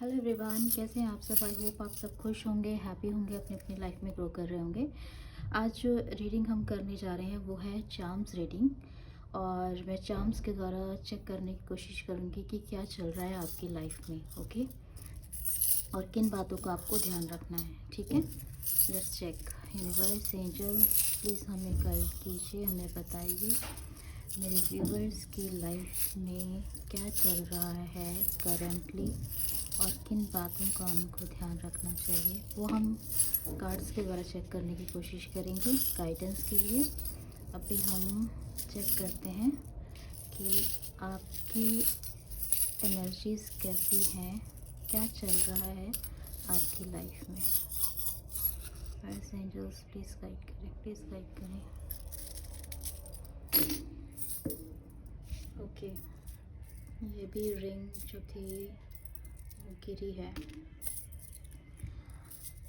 Hello everyone, कैसे हैं आप सब। आई होप आप सब खुश होंगे, हैप्पी होंगे, अपनी अपनी लाइफ में ग्रो कर रहे होंगे। आज जो रीडिंग हम करने जा रहे हैं वो है चार्म्स रीडिंग। और मैं चार्म्स के द्वारा चेक करने की कोशिश करूँगी कि क्या चल रहा है आपकी लाइफ में। ओके, और किन बातों का आपको ध्यान रखना है। ठीक है, let's check. Universe, angel, please हमें गाइड कीजिए, हमें बताइए मेरे व्यूवर्स की लाइफ में क्या चल रहा है करंटली, और किन बातों का उनको ध्यान रखना चाहिए वो हम कार्ड्स के द्वारा चेक करने की कोशिश करेंगे गाइडेंस के लिए। अभी हम चेक करते हैं कि आपकी एनर्जीज़ कैसी हैं, क्या चल रहा है आपकी लाइफ में। एंजल्स प्लीज़ गाइड करें, प्लीज़ गाइड करें। ओके, ये भी रिंग जो थी वो गिरी है।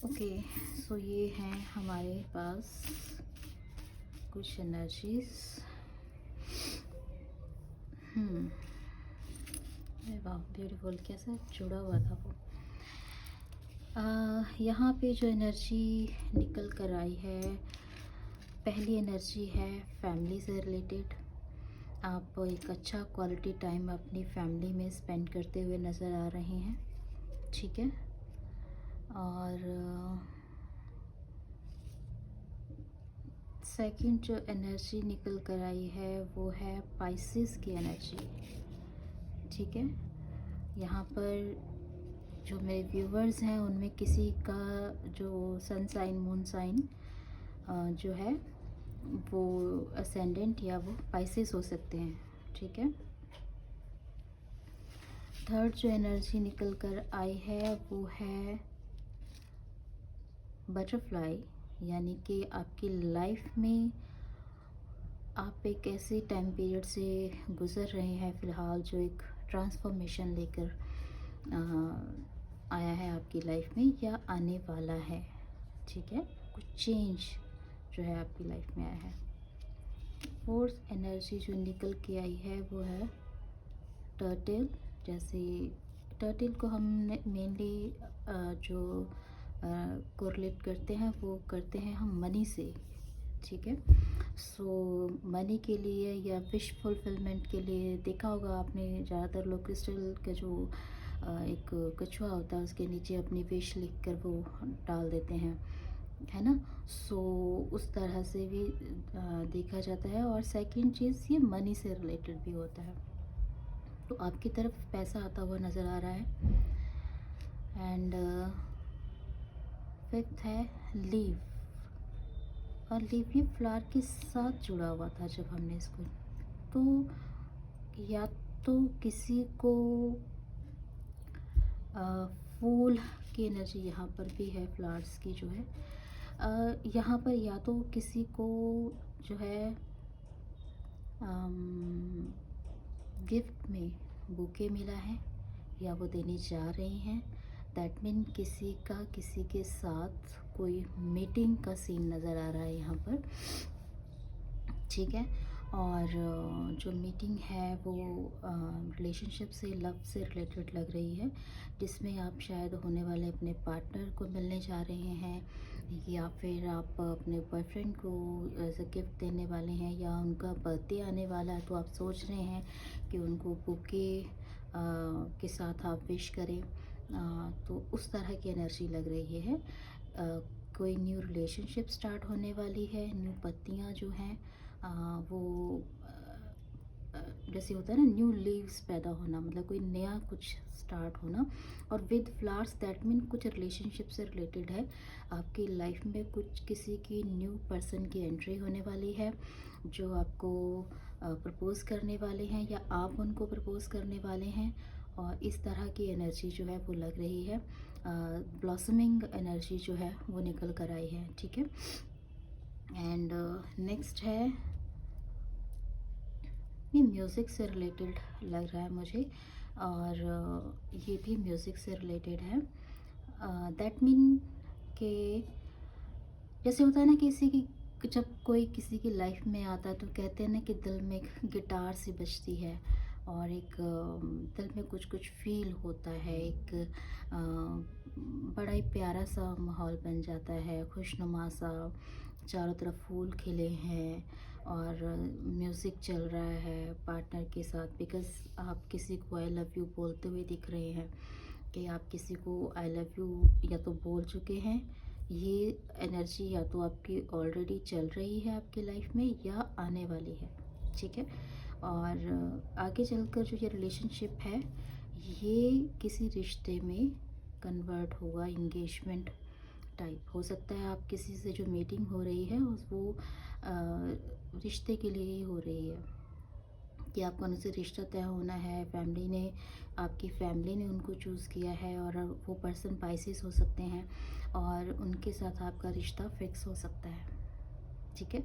ओके, सो ये हैं हमारे पास कुछ एनर्जीज। वाह, ब्यूटीफुल, कैसा जुड़ा हुआ था वो। यहाँ पे जो एनर्जी निकल कर आई है, पहली एनर्जी है फैमिली से रिलेटेड। आप एक अच्छा क्वालिटी टाइम अपनी फैमिली में स्पेंड करते हुए नज़र आ रहे हैं। ठीक है, और सेकंड जो एनर्जी निकल कर आई है वो है पाइसेस की एनर्जी। ठीक है, यहाँ पर जो मेरे व्यूवर्स हैं उनमें किसी का जो सन साइन, मून साइन जो है वो असेंडेंट या वो पाइसेस हो सकते हैं। ठीक है, थर्ड जो एनर्जी निकल कर आई है वो है बटरफ्लाई, यानी कि आपकी लाइफ में आप एक ऐसे टाइम पीरियड से गुज़र रहे हैं फ़िलहाल जो एक ट्रांसफॉर्मेशन लेकर आया है आपकी लाइफ में या आने वाला है। ठीक है, कुछ चेंज जो है आपकी लाइफ में आया है। फोर्थ एनर्जी जो निकल के आई है वो है टर्टल। जैसे टर्टल को हम मेनली जो कोरिलेट करते हैं वो करते हैं हम मनी से। ठीक है, सो मनी के लिए या विश फुलफिलमेंट के लिए देखा होगा आपने, ज़्यादातर लोग क्रिस्टल का जो एक कछुआ होता है उसके नीचे अपनी विश लिख कर वो डाल देते हैं, है ना। सो उस तरह से भी देखा जाता है। और सेकंड चीज़, ये मनी से रिलेटेड भी होता है, तो आपकी तरफ पैसा आता हुआ नज़र आ रहा है। एंड फिफ्थ है लीव, और लीव ये फ्लावर के साथ जुड़ा हुआ था जब हमने इसको, तो या तो किसी को फूल की एनर्जी यहाँ पर भी है, फ्लावर्स की जो है यहाँ पर, या तो किसी को जो है गिफ्ट में बुके मिला है या वो देने जा रहे हैं। दैट मीन किसी का किसी के साथ कोई मीटिंग का सीन नज़र आ रहा है यहाँ पर। ठीक है, और जो मीटिंग है वो रिलेशनशिप से, लव से रिलेटेड लग रही है, जिसमें आप शायद होने वाले अपने पार्टनर को मिलने जा रहे हैं, या फिर आप अपने बॉयफ्रेंड को एज अ गिफ्ट देने वाले हैं, या उनका बर्थडे आने वाला है तो आप सोच रहे हैं कि उनको बुके के साथ आप विश करें। तो उस तरह की एनर्जी लग रही है। कोई न्यू रिलेशनशिप स्टार्ट होने वाली है, न्यू पत्तियाँ जो हैं वो जैसे होता है ना, न्यू लीव्स पैदा होना, मतलब कोई नया कुछ स्टार्ट होना। और विद फ्लावर्स दैट मीन कुछ रिलेशनशिप से रिलेटेड है आपकी लाइफ में, कुछ किसी की न्यू पर्सन की एंट्री होने वाली है जो आपको प्रपोज़ करने वाले हैं या आप उनको प्रपोज़ करने वाले हैं। और इस तरह की एनर्जी जो है वो लग रही है। ब्लॉसमिंग एनर्जी जो है वो निकल कर आई है। ठीक है, एंड नेक्स्ट है, ये म्यूज़िक से रिलेटेड लग रहा है मुझे, और ये भी म्यूज़िक से रिलेटेड है। दैट मीन कि जैसे होता है ना, किसी की जब कोई किसी की लाइफ में आता है तो कहते हैं ना कि दिल में एक गिटार सी बजती है, और एक दिल में कुछ कुछ फील होता है, एक बड़ा ही प्यारा सा माहौल बन जाता है, खुशनुमा सा। चारों तरफ फूल खिले हैं और म्यूज़िक चल रहा है पार्टनर के साथ, बिकॉज़ आप किसी को आई लव यू बोलते हुए दिख रहे हैं कि आप किसी को आई लव यू या तो बोल चुके हैं। ये एनर्जी या तो आपकी ऑलरेडी चल रही है आपकी लाइफ में या आने वाली है, ठीक है? और आगे चलकर जो ये रिलेशनशिप है, ये किसी रिश्ते में कन्वर्ट होगा, एंगेजमेंट टाइप हो सकता है। आप किसी से जो मीटिंग हो रही है वो रिश्ते के लिए ही हो रही है कि आपका उनसे रिश्ता तय होना है। फैमिली ने, आपकी फैमिली ने उनको चूज़ किया है और वो पर्सन पाइसेस हो सकते हैं और उनके साथ आपका रिश्ता फिक्स हो सकता है, ठीक है?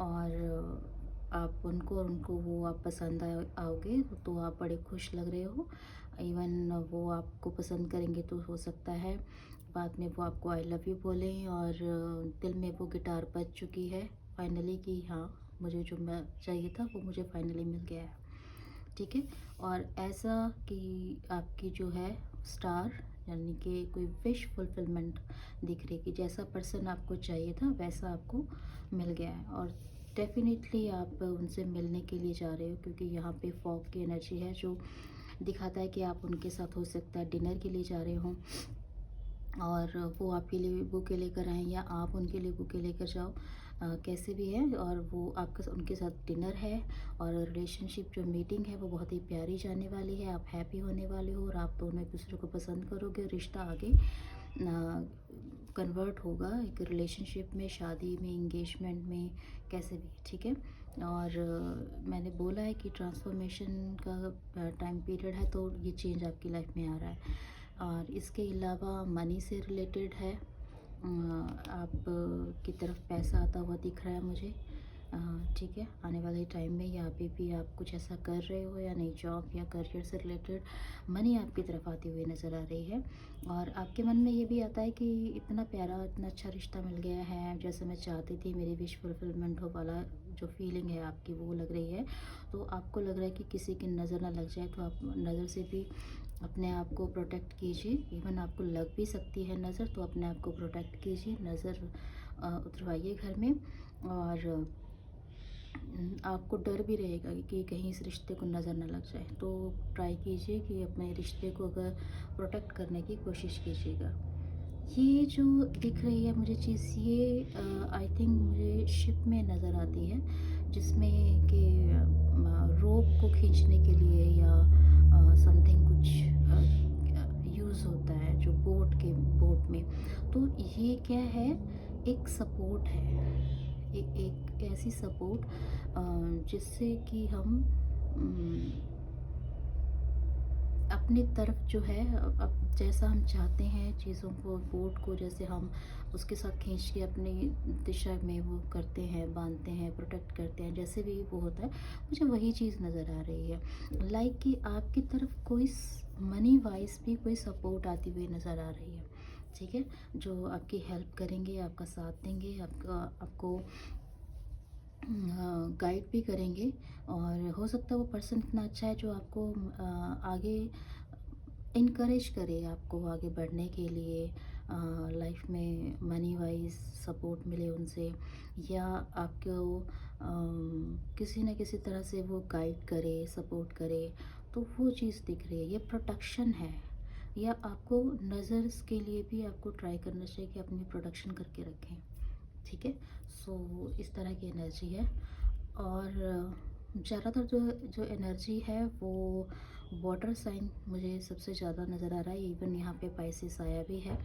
और आप उनको उनको वो आप पसंद आओगे तो आप बड़े खुश लग रहे हो। इवन वो आपको पसंद करेंगे तो हो सकता है बाद में वो आपको आई लव यू बोलें और दिल में वो गिटार बज चुकी है फाइनली कि हाँ, मुझे जो मैं चाहिए था वो मुझे फाइनली मिल गया है, ठीक है? और ऐसा कि आपकी जो है स्टार, यानी कि कोई विश फुलफिलमेंट दिख रही कि जैसा पर्सन आपको चाहिए था वैसा आपको मिल गया है। और डेफ़िनेटली आप उनसे मिलने के लिए जा रहे हो, क्योंकि यहाँ पे फॉग की एनर्जी है जो दिखाता है कि आप उनके साथ हो सकता है डिनर के लिए जा रहे हो और वो आपके लिए बुके लेकर आएँ या आप उनके लिए बुके लेकर जाओ, कैसे भी है। और वो आपका उनके साथ डिनर है और रिलेशनशिप जो मीटिंग है वो बहुत ही प्यारी जाने वाली है। आप हैप्पी होने वाले हो और आप दोनों एक दूसरे को पसंद करोगे, रिश्ता आगे कन्वर्ट होगा एक रिलेशनशिप में, शादी में, एंगेजमेंट में, कैसे भी, ठीक है? और मैंने बोला है कि ट्रांसफॉर्मेशन का टाइम पीरियड है, तो ये चेंज आपकी लाइफ में आ रहा है। और इसके अलावा मनी से रिलेटेड है, आप की तरफ पैसा आता हुआ दिख रहा है मुझे, ठीक है? आने वाले टाइम में यहाँ पे भी आप कुछ ऐसा कर रहे हो या नहीं, जॉब या करियर से रिलेटेड मनी आपकी तरफ आती हुई नज़र आ रही है। और आपके मन में ये भी आता है कि इतना प्यारा, इतना अच्छा रिश्ता मिल गया है जैसे मैं चाहती थी, मेरी विश फुलफिलमेंट हो वाला जो फीलिंग है आपकी वो लग रही है। तो आपको लग रहा है कि किसी की नज़र ना लग जाए, तो आप नज़र से भी अपने आप को प्रोटेक्ट कीजिए। इवन आपको लग भी सकती है नज़र, तो अपने आप को प्रोटेक्ट कीजिए, नज़र उतरवाइए घर में। और आपको डर भी रहेगा कि कहीं इस रिश्ते को नज़र ना लग जाए, तो ट्राई कीजिए कि अपने रिश्ते को अगर प्रोटेक्ट करने की कोशिश कीजिएगा। ये जो दिख रही है मुझे चीज़, ये आई थिंक मुझे शिप में नज़र आती है, जिसमें कि रोप को खींचने के लिए या समथिंग कुछ यूज़ होता है जो बोट में। तो ये क्या है, एक सपोर्ट है, एक ऐसी सपोर्ट जिससे कि हम अपनी तरफ जो है, अब जैसा हम चाहते हैं चीज़ों को, बोट को जैसे हम उसके साथ खींच के अपनी दिशा में वो करते हैं, बांधते हैं, प्रोटेक्ट करते हैं, जैसे भी वो होता है, मुझे वही चीज़ नज़र आ रही है। लाइक कि आपकी तरफ कोई मनी वाइज भी कोई सपोर्ट आती हुई नज़र आ रही है, ठीक है? जो आपकी हेल्प करेंगे, आपका साथ देंगे, आपको गाइड भी करेंगे। और हो सकता है वो पर्सन इतना अच्छा है जो आपको आगे इनकरेज करे, आपको आगे बढ़ने के लिए, लाइफ में मनी वाइज सपोर्ट मिले उनसे, या आपको किसी न किसी तरह से वो गाइड करे, सपोर्ट करे। तो वो चीज़ दिख रही है, ये प्रोटेक्शन है। या आपको नज़र के लिए भी आपको ट्राई करना चाहिए कि अपनी प्रोटेक्शन करके रखें, ठीक है? सो इस तरह की एनर्जी है। और ज़्यादातर जो जो एनर्जी है वो वाटर साइन मुझे सबसे ज़्यादा नज़र आ रहा है। इवन यहाँ पे पाइसेस आया भी है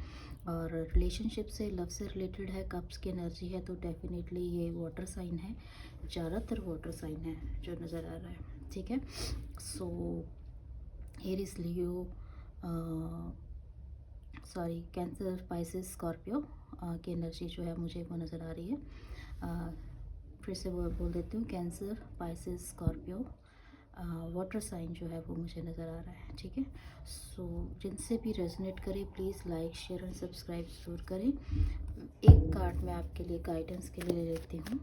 और रिलेशनशिप से, लव से रिलेटेड है, कप्स की एनर्जी है, तो डेफिनेटली ये वाटर साइन है। ज़्यादातर वाटर साइन है जो नज़र आ रहा है, ठीक है? सो एरीज, लियो, सॉरी, कैंसर, स्पाइसेस, स्कॉर्पियो की एनर्जी जो है मुझे वो नज़र आ रही है। फिर से वो बोल देती हूँ, cancer, Pisces, scorpio, water sign जो है वो मुझे नज़र आ रहा है, ठीक है? सो जिनसे भी रेजोनेट करे please like, share and subscribe ज़रूर करें। एक कार्ड मैं आपके लिए गाइडेंस के लिए ले लेती हूँ।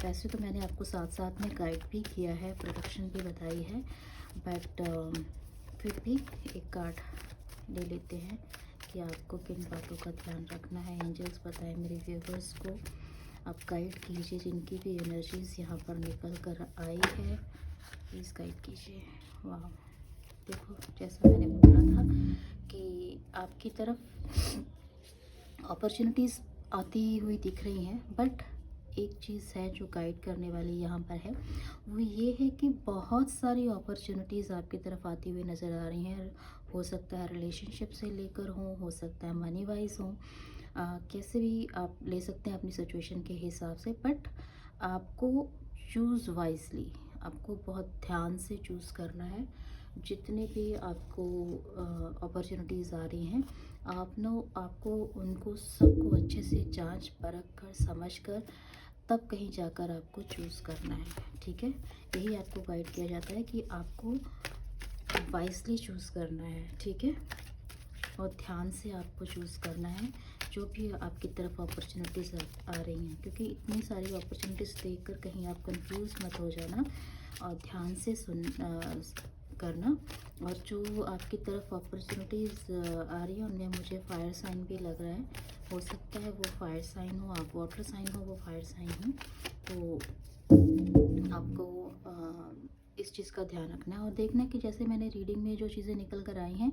वैसे तो मैंने आपको साथ साथ में गाइड भी किया है, प्रोडक्शन भी बताई है, बट फिर भी एक कार्ड ले लेते हैं कि आपको किन बातों का ध्यान रखना है। एंजल्स बताएं मेरे व्यूवर्स को, आप गाइड कीजिए जिनकी भी एनर्जीज यहाँ पर निकल कर आई है, प्लीज़ गाइड कीजिए। वाह, देखो जैसा मैंने बोला था कि आपकी तरफ अपॉर्चुनिटीज़ आती हुई दिख रही हैं, बट एक चीज़ है जो गाइड करने वाली यहाँ पर है, वो ये है कि बहुत सारी अपॉर्चुनिटीज़ आपकी तरफ आती हुई नज़र आ रही हैं। हो सकता है रिलेशनशिप से लेकर हो सकता है मनी वाइज हो, कैसे भी आप ले सकते हैं अपनी सिचुएशन के हिसाब से, बट आपको चूज़ वाइजली, आपको बहुत ध्यान से चूज़ करना है। जितने भी आपको अपॉर्चुनिटीज़ आ रही हैं, आपको उनको सबको अच्छे से जांच परख कर समझ कर तब कहीं जाकर आपको चूज़ करना है, ठीक है। यही आपको गाइड किया जाता है कि आपको वाइजली चूज़ करना है, ठीक है, और ध्यान से आपको चूज़ करना है जो भी आपकी तरफ अपॉर्चुनिटीज़ आ रही हैं, क्योंकि इतनी सारी अपॉर्चुनिटीज़ देखकर कहीं आप कंफ्यूज मत हो जाना, और ध्यान से करना। और जो आपकी तरफ अपॉर्चुनिटीज़ आ रही हैं उनमें मुझे फायर साइन भी लग रहा है, हो सकता है वो फायर साइन हो, आप वाटर साइन हो, वो फायर साइन हो, तो आपको इस चीज़ का ध्यान रखना है और देखना है कि जैसे मैंने रीडिंग में जो चीज़ें निकल कर आई हैं,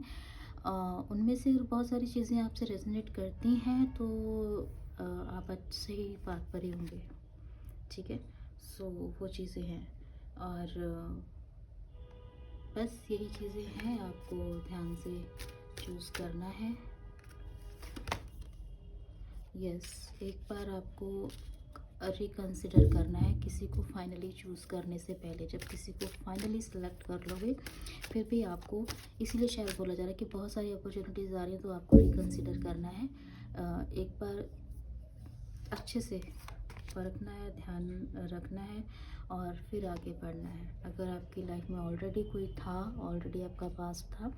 उनमें से बहुत सारी चीज़ें आपसे रेजोनेट करती हैं, तो आप अच्छे ही बात पर ही होंगे, ठीक है। सो वो चीज़ें हैं, और बस यही चीज़ें हैं, आपको ध्यान से चूज़ करना है। यस, एक बार आपको रिकंसिडर करना है किसी को फाइनली चूज़ करने से पहले। जब किसी को फाइनली सेलेक्ट कर लोगे, फिर भी आपको, इसीलिए शायद बोला जा रहा है कि बहुत सारी अपॉर्चुनिटीज़ आ रही हैं, तो आपको रिकंसिडर करना है। एक बार अच्छे से परखना है, ध्यान रखना है, और फिर आगे बढ़ना है। अगर आपकी लाइफ में ऑलरेडी कोई था, ऑलरेडी आपका पास था,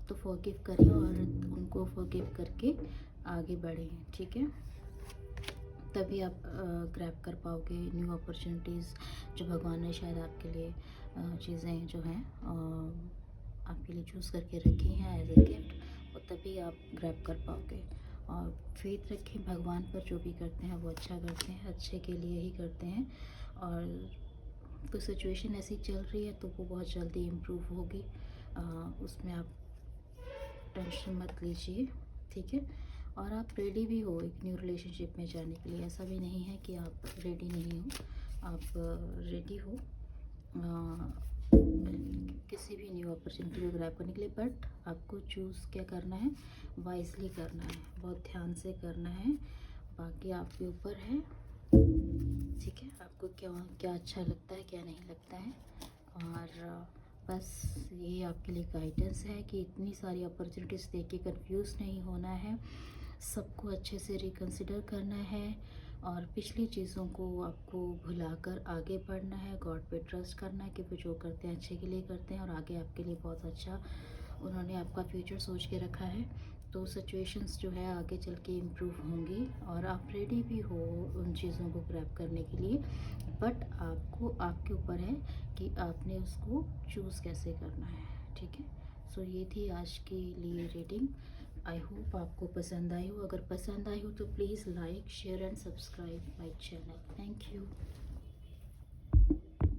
तो फॉरगिव करें और उनको फॉरगिव करके आगे बढ़ें, ठीक है। तभी आप ग्रैब कर पाओगे न्यू अपॉर्चुनिटीज़ जो भगवान ने शायद आपके लिए चीज़ें जो हैं आपके लिए चूज़ करके रखी हैं एज ए गिफ्ट, और तभी आप ग्रैब कर पाओगे। और फेथ रखें भगवान पर, जो भी करते हैं वो अच्छा करते हैं, अच्छे के लिए ही करते हैं। और कोई सिचुएशन ऐसी चल रही है तो वो बहुत जल्दी इम्प्रूव होगी, उसमें आप टेंशन मत लीजिए, ठीक है। और आप रेडी भी हो एक न्यू रिलेशनशिप में जाने के लिए, ऐसा भी नहीं है कि आप रेडी नहीं हो, आप रेडी हो किसी भी न्यू अपॉर्चुनिटी को ग्रैब करने के लिए। बट आपको चूज़ क्या करना है, वाइजली करना है, बहुत ध्यान से करना है, बाकी आपके ऊपर है, ठीक है। आपको क्या क्या अच्छा लगता है, क्या नहीं लगता है, और बस ये आपके लिए गाइडेंस है कि इतनी सारी अपॉर्चुनिटीज़ देख के कंफ्यूज नहीं होना है, सबको अच्छे से रिकंसिडर करना है, और पिछली चीज़ों को आपको भुलाकर आगे बढ़ना है, गॉड पे ट्रस्ट करना है कि वो जो करते हैं अच्छे के लिए करते हैं, और आगे आपके लिए बहुत अच्छा उन्होंने आपका फ्यूचर सोच के रखा है। तो सिचुएशंस जो है आगे चल के इम्प्रूव होंगी, और आप रेडी भी हो उन चीज़ों को ग्रैब करने के लिए, बट आपको, आपके ऊपर है कि आपने उसको चूज़ कैसे करना है, ठीक है। सो ये थी आज के लिए रीडिंग। आई होप आपको पसंद आई हो, अगर पसंद आई हो तो please like share and subscribe my channel. Thank you.